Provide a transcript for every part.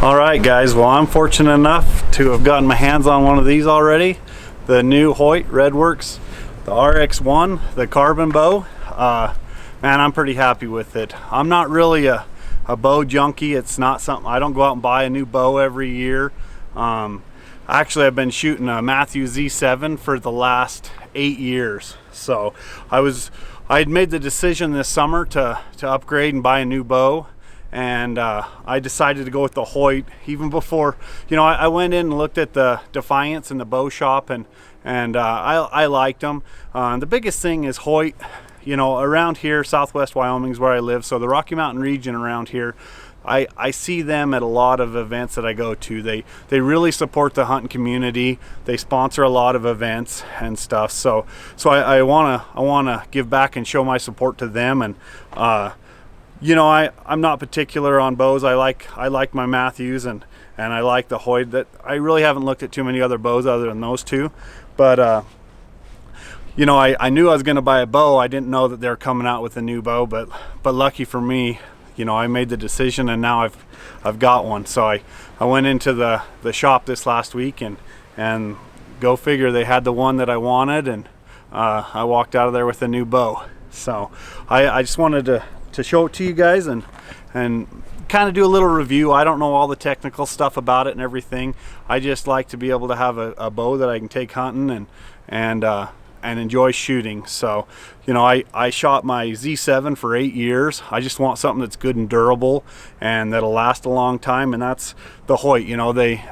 All right, guys, well, I'm fortunate enough to have gotten my hands on one of these already, the new Hoyt Redwrx, the RX1, the carbon bow. Man, I'm pretty happy with it. I'm not really a bow junkie. It's not something, I don't go out and buy a new bow every year. Actually, I've been shooting a Matthews Z7 for the last 8 years. So I had made the decision this summer to upgrade and buy a new bow. And I decided to go with the Hoyt even before, I went in and looked at the Defiance in the bow shop, and I liked them. The biggest thing is Hoyt, around here, Southwest Wyoming is where I live, so the Rocky Mountain region around here, I see them at a lot of events that I go to. They really support the hunting community. They sponsor a lot of events and stuff. So I wanna give back and show my support to them. And I'm not particular on bows. I like my Matthews and I like the Hoyt. That I really haven't looked at too many other bows other than those two. But I knew I was going to buy a bow. I didn't know that they're coming out with a new bow, but lucky for me, I made the decision and now I've got one. So I went into the shop this last week and go figure, they had the one that I wanted, and I walked out of there with a new bow. So I just wanted to show it to you guys and kind of do a little review. I don't know all the technical stuff about it and everything. I just like to be able to have a bow that I can take hunting and enjoy shooting. So I shot my Z7 for 8 years. I just want something that's good and durable and that'll last a long time, and that's the Hoyt.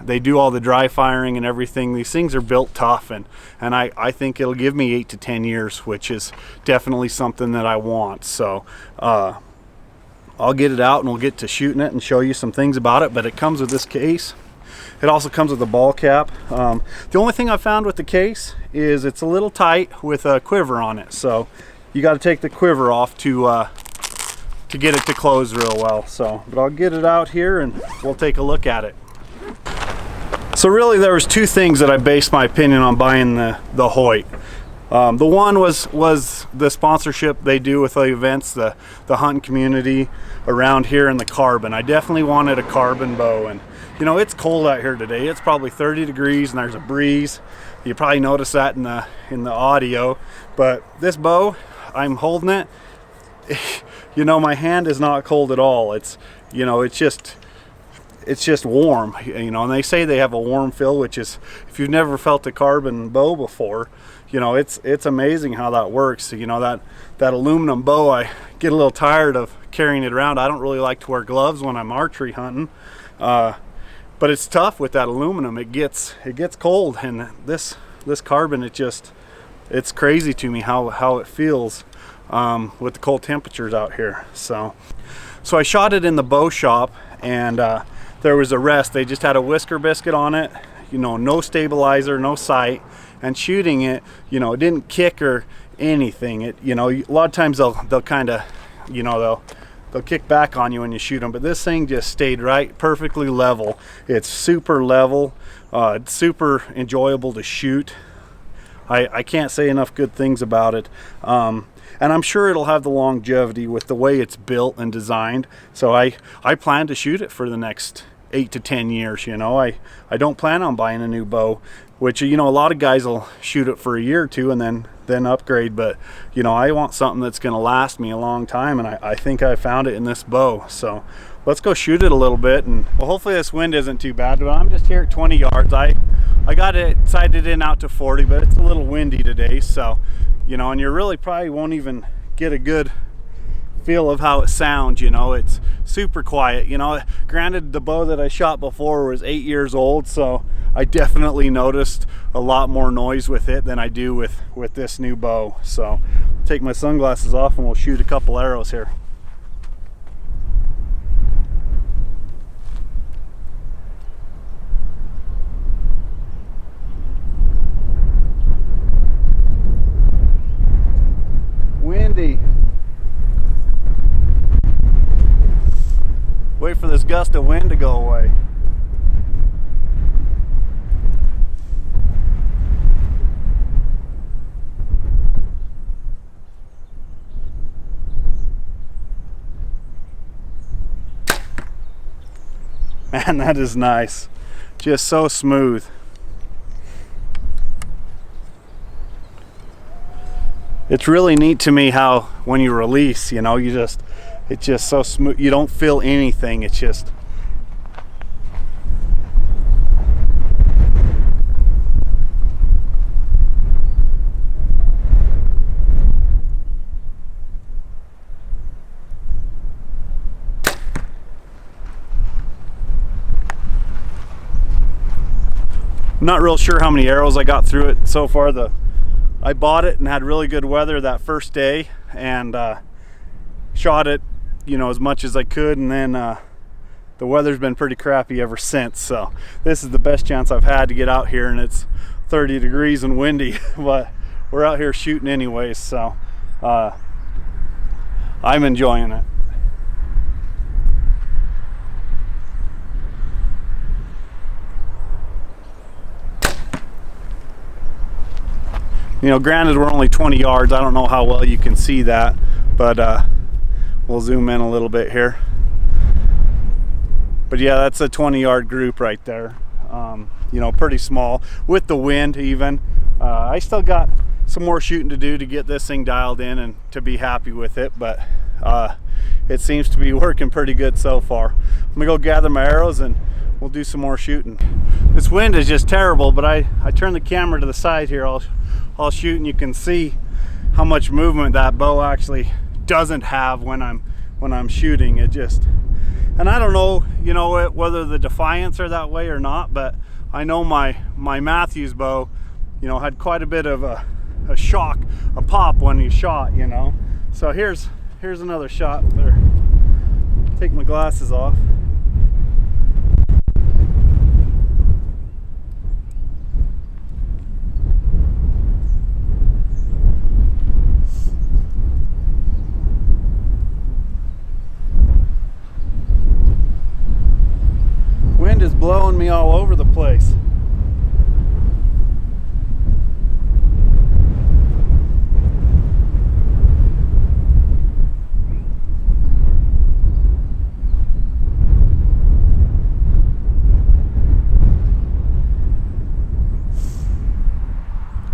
They do all the dry firing and everything. These things are built tough, and I think it'll give me 8 to 10 years, which is definitely something that I want. So I'll get it out and we'll get to shooting it and show you some things about it. But it comes with this case. It also comes with a ball cap. The only thing I found with the case is it's a little tight with a quiver on it. So you got to take the quiver off to get it to close real well. But I'll get it out here and we'll take a look at it. So really there was two things that I based my opinion on buying the Hoyt. The one was the sponsorship they do with the events, the hunting community around here, and the carbon. I definitely wanted a carbon bow, and it's cold out here today. It's probably 30 degrees and there's a breeze. You probably notice that in the audio. But this bow, I'm holding it. My hand is not cold at all. It's just warm. And they say they have a warm feel, which is, if you've never felt a carbon bow before, it's amazing how that works. That aluminum bow, I get a little tired of carrying it around. I don't really like to wear gloves when I'm archery hunting. But it's tough with that aluminum. It gets cold, and this carbon, it's crazy to me how it feels with the cold temperatures out here. So I shot it in the bow shop, and there was a rest. They just had a whisker biscuit on it, no stabilizer, no sight, and shooting it, it didn't kick or anything. A lot of times they'll kind of, they'll kick back on you when you shoot them, but this thing just stayed right perfectly level. It's super level. It's super enjoyable to shoot. I can't say enough good things about it. And I'm sure it'll have the longevity with the way it's built and designed. So I plan to shoot it for the next 8 to 10 years. I don't plan on buying a new bow, which a lot of guys will shoot it for a year or two and then upgrade. But I want something that's going to last me a long time, and I think I found it in this bow. So let's go shoot it a little bit, and well, hopefully this wind isn't too bad. But I'm just here at 20 yards. I got it sighted in out to 40, but it's a little windy today. So and you really probably won't even get a good feel of how it sounds. It's super quiet. Granted, the bow that I shot before was 8 years old, so I definitely noticed a lot more noise with it than I do with this new bow. So take my sunglasses off and we'll shoot a couple arrows here. Windy. Wait for this gust of wind to go away. Man, that is nice. Just so smooth. It's really neat to me how when you release, you know, it's just so smooth. You don't feel anything. It's just I'm not real sure how many arrows I got through it so far. I bought it and had really good weather that first day, and shot it, you know, as much as I could, and then the weather's been pretty crappy ever since. So this is the best chance I've had to get out here, and it's 30 degrees and windy, but we're out here shooting anyways, so I'm enjoying it. You know, granted we're only 20 yards. I don't know how well you can see that, but we'll zoom in a little bit here. But yeah, that's a 20-yard group right there. You know, pretty small with the wind even. I still got some more shooting to do to get this thing dialed in and to be happy with it, but it seems to be working pretty good so far. I'm gonna go gather my arrows and we'll do some more shooting. This wind is just terrible, but I turn the camera to the side here. I'll shoot, and you can see how much movement that bow actually doesn't have when I'm shooting. It just, and I don't know, you know, whether the Defiants are that way or not, but I know my Matthews bow, you know, had quite a bit of a shock, a pop when you shot, you know. So here's another shot there. Take my glasses off. Wind is blowing me all over the place.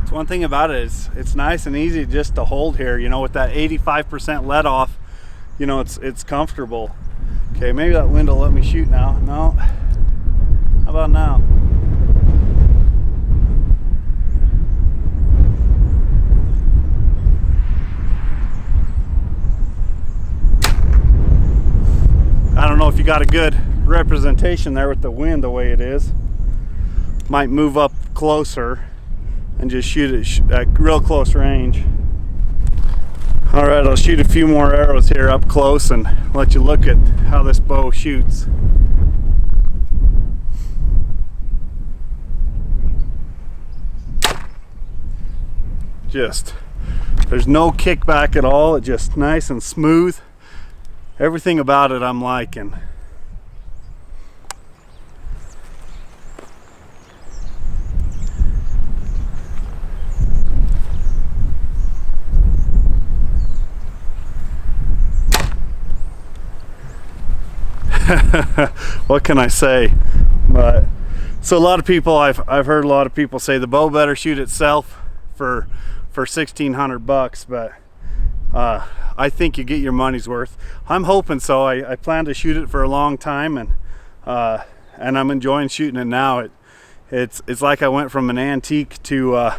It's one thing about it is it's nice and easy just to hold here, you know, with that 85% let off, you know, it's comfortable. Okay, maybe that wind will let me shoot now. No. How about now? I don't know if you got a good representation there with the wind the way it is. Might move up closer and just shoot it at real close range. All right, I'll shoot a few more arrows here up close and let you look at how this bow shoots. There's no kickback at all. It's just nice and smooth. Everything about it I'm liking. What can I say? But so a lot of people, I've heard a lot of people say the bow better shoot itself for $1,600, but I think you get your money's worth. I'm hoping so. I plan to shoot it for a long time, and I'm enjoying shooting it now. It's like I went from an antique to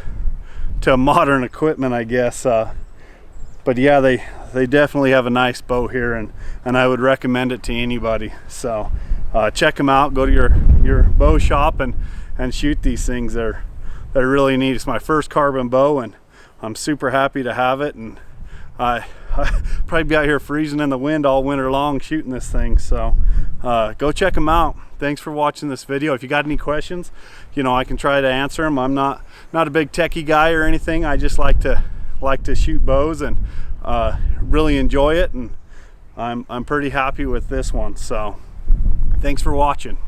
modern equipment, I guess. But yeah, they definitely have a nice bow here, and I would recommend it to anybody. So check them out. Go to your bow shop and shoot these things. They're really neat. It's my first carbon bow, and I'm super happy to have it, and I probably be out here freezing in the wind all winter long shooting this thing. So go check them out. Thanks for watching this video. If you got any questions, you know, I can try to answer them. I'm not a big techie guy or anything. I just like to shoot bows and really enjoy it, and I'm pretty happy with this one. So thanks for watching.